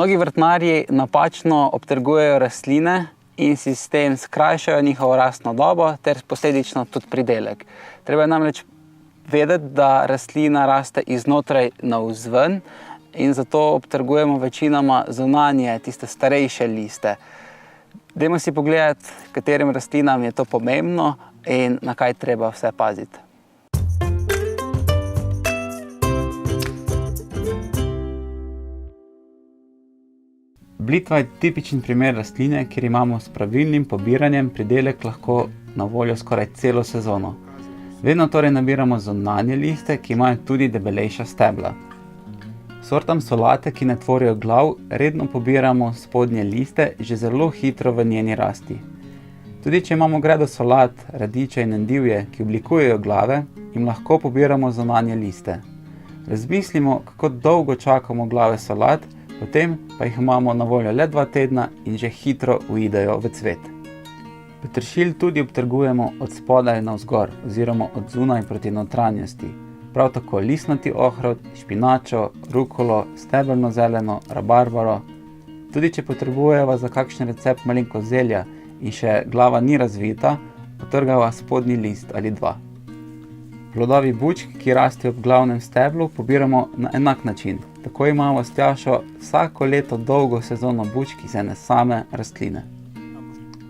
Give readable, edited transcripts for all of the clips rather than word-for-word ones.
Mnogi vrtnarji napačno obtrgujejo rastline in si s tem skrajšajo njihovo rastno dobo ter posledično tudi pridelek. Treba je namreč vedeti, da rastlina raste iznotraj navzven in zato obtrgujemo večinoma zunanje, tiste starejše liste. Dajmo si pogledati, katerim rastlinam je to pomembno in na kaj treba vse paziti. Blitva je tipičen primer rastline, kjer imamo s pravilnim pobiranjem pridelek lahko na voljo skoraj celo sezono. Vedno torej nabiramo zunanje liste, ki imajo tudi debelejša stebla. Sortam solate, ki ne tvorijo glav, redno pobiramo spodnje liste že zelo hitro v njeni rasti. Tudi če imamo gredo solat, radiče in endivje, ki oblikujejo glave, jim lahko pobiramo zunanje liste. Razmislimo, kako dolgo čakamo glave solat, potem pa jih imamo na voljo le 2 tedna in že hitro uidejo v cvet. Peteršilj tudi obtrgujemo od spodaj navzgor oziroma od zunaj proti notranjosti. Prav tako listnati ohrovt, špinačo, rukolo, stebelno zeleno, rabarbaro. Tudi če potrebujeva za kakšen recept malenkost zelja in še glava ni razvita, potrgava spodnji list ali 2. Plodovi bučk, ki rastejo ob glavnem steblu, pobiramo na enak način. Tako imamo s Tjašo vsako leto dolgo sezono bučk iz ene same rastline.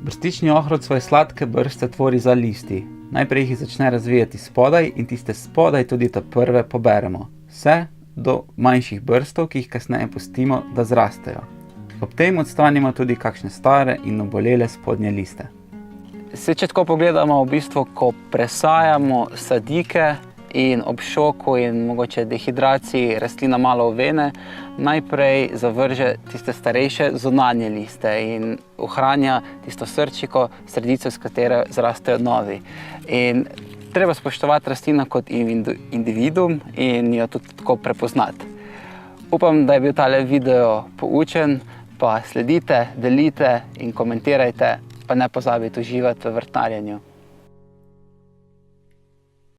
Brstični ohrovt svoje sladke brste tvori za listi. Najprej jih začne razvijati spodaj in tiste spodaj tudi ta prve poberemo. Vse do manjših brstov, ki jih kasneje pustimo, da zrastejo. Ob tem odstranimo tudi kakšne stare in obolele spodnje liste. Če tako pogledamo, v bistvu, ko presajamo sadike in ob šoku in mogoče dehidraciji rastlina malo uvene, najprej zavrže tiste starejše zunanje liste in ohranja tisto srčiko, sredico, s katero zrastejo novi. In treba spoštovati rastlino kot individuum in jo tudi tako prepoznati. Upam, da je bil tale video poučen, pa sledite, delite in komentirajte, pa ne pozabite uživati v vrtnarjenju.